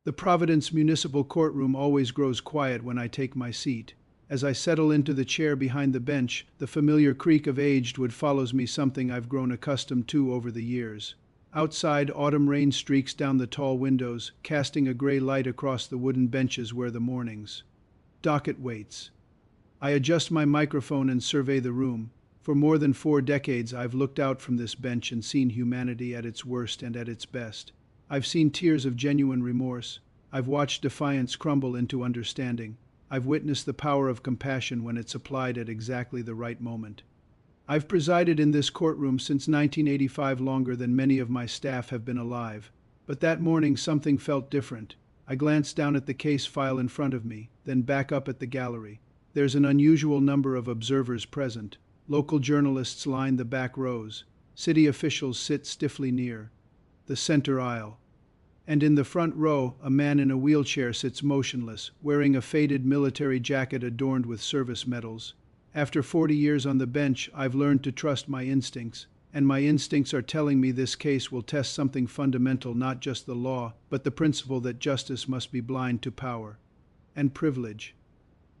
The Providence Municipal Courtroom always grows quiet when I take my seat. As I settle into the chair behind the bench, the familiar creak of aged wood follows me, something I've grown accustomed to over the years. Outside, autumn rain streaks down the tall windows, casting a gray light across the wooden benches where the mornings. Docket waits. I adjust my microphone and survey the room. For more than 4 decades, I've looked out from this bench and seen humanity at its worst and at its best. I've seen tears of genuine remorse. I've watched defiance crumble into understanding. I've witnessed the power of compassion when it's applied at exactly the right moment. I've presided in this courtroom since 1985, longer than many of my staff have been alive. But that morning something felt different. I glanced down at the case file in front of me, then back up at the gallery. There's an unusual number of observers present. Local journalists line the back rows. City officials sit stiffly near the center aisle. And in the front row, a man in a wheelchair sits motionless, wearing a faded military jacket adorned with service medals. After 40 years on the bench, I've learned to trust my instincts, and my instincts are telling me this case will test something fundamental, not just the law, but the principle that justice must be blind to power and privilege.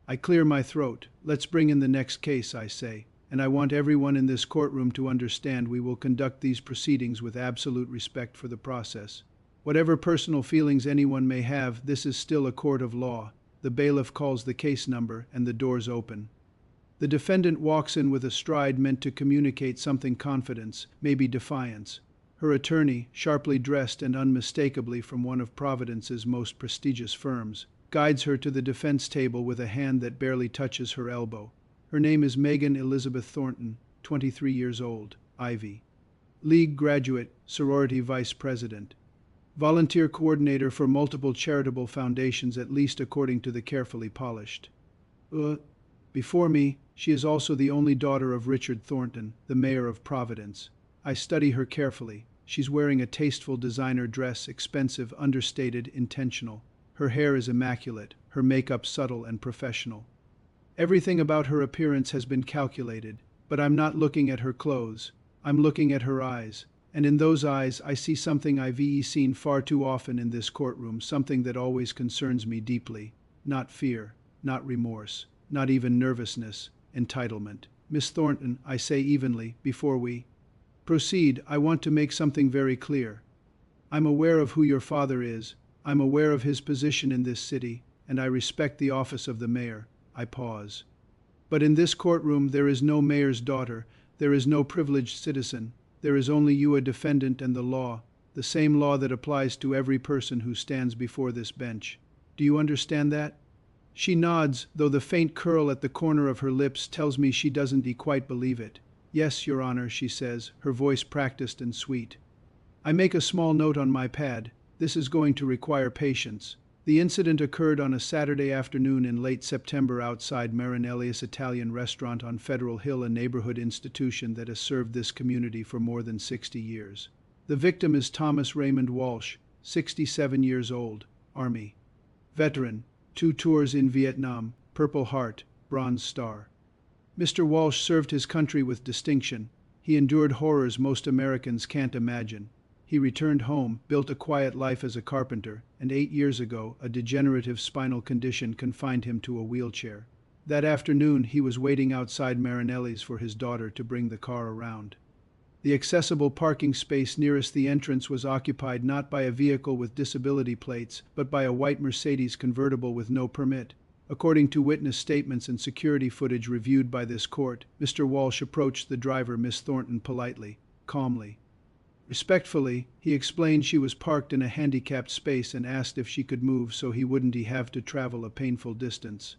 I clear my throat. Let's bring in the next case, I say, and I want everyone in this courtroom to understand we will conduct these proceedings with absolute respect for the process. Whatever personal feelings anyone may have, this is still a court of law. The bailiff calls the case number, and the doors open. The defendant walks in with a stride meant to communicate something: confidence, maybe defiance. Her attorney, sharply dressed and unmistakably from one of Providence's most prestigious firms, guides her to the defense table with a hand that barely touches her elbow. Her name is Megan Elizabeth Thornton, 23 years old, Ivy League graduate, sorority vice president. Volunteer coordinator for multiple charitable foundations, at least according to the carefully polished. Before me, she is also the only daughter of Richard Thornton, the mayor of Providence. I study her carefully. She's wearing a tasteful designer dress, expensive, understated, intentional. Her hair is immaculate, her makeup subtle and professional. Everything about her appearance has been calculated, but I'm not looking at her clothes. I'm looking at her eyes. And in those eyes, I see something I've seen far too often in this courtroom, something that always concerns me deeply. Not fear, not remorse, not even nervousness, entitlement. Miss Thornton, I say evenly, before we proceed, I want to make something very clear. I'm aware of who your father is. I'm aware of his position in this city, and I respect the office of the mayor. I pause. But in this courtroom, there is no mayor's daughter. There is no privileged citizen. There is only you, a defendant, and the law, the same law that applies to every person who stands before this bench. Do you understand that? She nods, though the faint curl at the corner of her lips tells me she doesn't quite believe it. Yes, Your Honor, she says, her voice practiced and sweet. I make a small note on my pad. This is going to require patience. The incident occurred on a Saturday afternoon in late September outside Marinelli's Italian restaurant on Federal Hill, a neighborhood institution that has served this community for more than 60 years. The victim is Thomas Raymond Walsh, 67 years old, Army veteran, 2 tours in Vietnam, Purple Heart, Bronze Star. Mr. Walsh served his country with distinction. He endured horrors most Americans can't imagine. He returned home, built a quiet life as a carpenter, and 8 years ago, a degenerative spinal condition confined him to a wheelchair. That afternoon, he was waiting outside Marinelli's for his daughter to bring the car around. The accessible parking space nearest the entrance was occupied not by a vehicle with disability plates, but by a white Mercedes convertible with no permit. According to witness statements and security footage reviewed by this court, Mr. Walsh approached the driver, Miss Thornton, politely, calmly. Respectfully, he explained she was parked in a handicapped space and asked if she could move so he wouldn't have to travel a painful distance.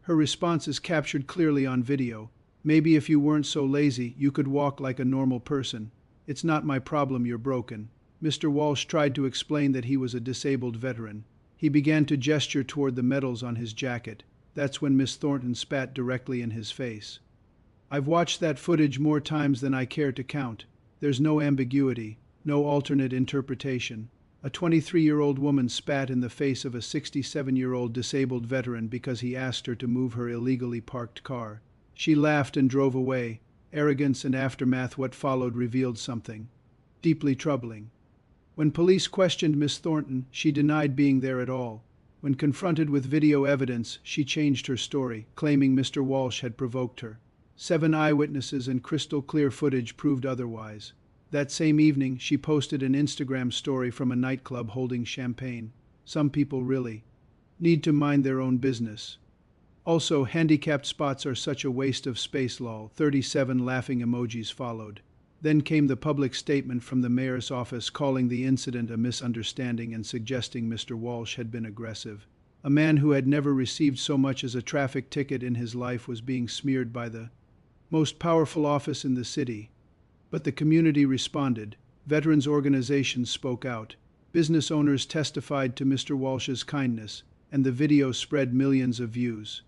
Her response is captured clearly on video. Maybe if you weren't so lazy, you could walk like a normal person. It's not my problem you're broken. Mr. Walsh tried to explain that he was a disabled veteran. He began to gesture toward the medals on his jacket. That's when Miss Thornton spat directly in his face. I've watched that footage more times than I care to count. There's no ambiguity, no alternate interpretation. A 23-year-old woman spat in the face of a 67-year-old disabled veteran because he asked her to move her illegally parked car. She laughed and drove away. Arrogance and aftermath what followed revealed something deeply troubling. When police questioned Miss Thornton, she denied being there at all. When confronted with video evidence, she changed her story, claiming Mr. Walsh had provoked her. 7 eyewitnesses and crystal-clear footage proved otherwise. That same evening, she posted an Instagram story from a nightclub holding champagne. Some people really need to mind their own business. Also, handicapped spots are such a waste of space lol. 37 laughing emojis followed. Then came the public statement from the mayor's office calling the incident a misunderstanding and suggesting Mr. Walsh had been aggressive. A man who had never received so much as a traffic ticket in his life was being smeared by the most powerful office in the city. But the community responded. Veterans organizations spoke out. Business owners testified to Mr. Walsh's kindness, and the video spread millions of views.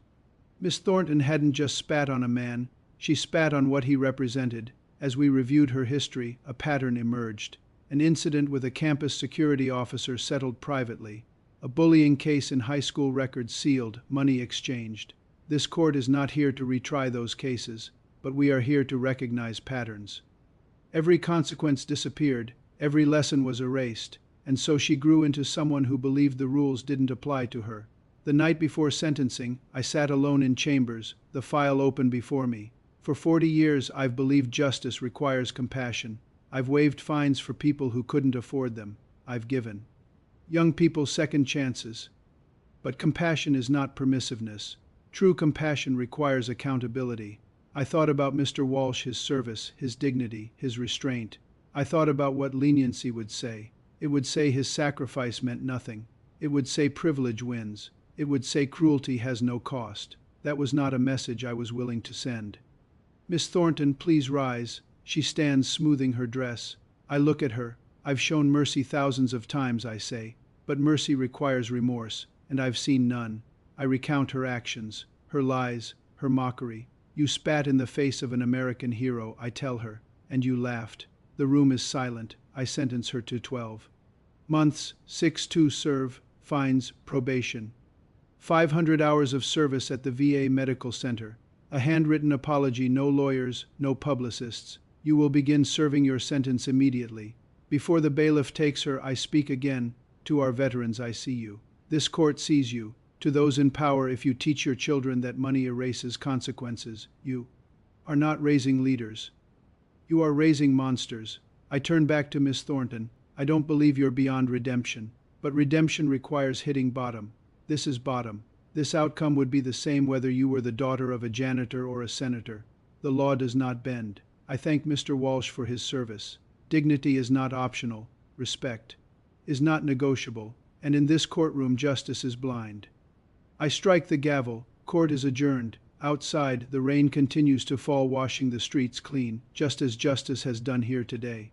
Miss Thornton hadn't just spat on a man, she spat on what he represented. As we reviewed her history, a pattern emerged. An incident with a campus security officer settled privately. A bullying case in high school records sealed, money exchanged. This court is not here to retry those cases, but we are here to recognize patterns. Every consequence disappeared, every lesson was erased, and so she grew into someone who believed the rules didn't apply to her. The night before sentencing, I sat alone in chambers, the file open before me. For 40 years, I've believed justice requires compassion. I've waived fines for people who couldn't afford them. I've given young people second chances. But compassion is not permissiveness. True compassion requires accountability. I thought about Mr. Walsh, his service, his dignity, his restraint. I thought about what leniency would say. It would say his sacrifice meant nothing. It would say privilege wins. It would say cruelty has no cost. That was not a message I was willing to send. Miss Thornton, please rise. She stands smoothing her dress. I look at her. I've shown mercy thousands of times, I say. But mercy requires remorse, and I've seen none. I recount her actions, her lies, her mockery. You spat in the face of an American hero, I tell her, and you laughed. The room is silent. I sentence her to 12 months, 6 to serve, fines, probation. 500 hours of service at the VA Medical Center. A handwritten apology, no lawyers, no publicists. You will begin serving your sentence immediately. Before the bailiff takes her, I speak again. To our veterans, I see you. This court sees you. To those in power, if you teach your children that money erases consequences, you are not raising leaders. You are raising monsters. I turn back to Miss Thornton. I don't believe you're beyond redemption. But redemption requires hitting bottom. This is bottom. This outcome would be the same whether you were the daughter of a janitor or a senator. The law does not bend. I thank Mr. Walsh for his service. Dignity is not optional. Respect is not negotiable. And in this courtroom, justice is blind. I strike the gavel. Court is adjourned. Outside, the rain continues to fall, washing the streets clean, just as justice has done here today.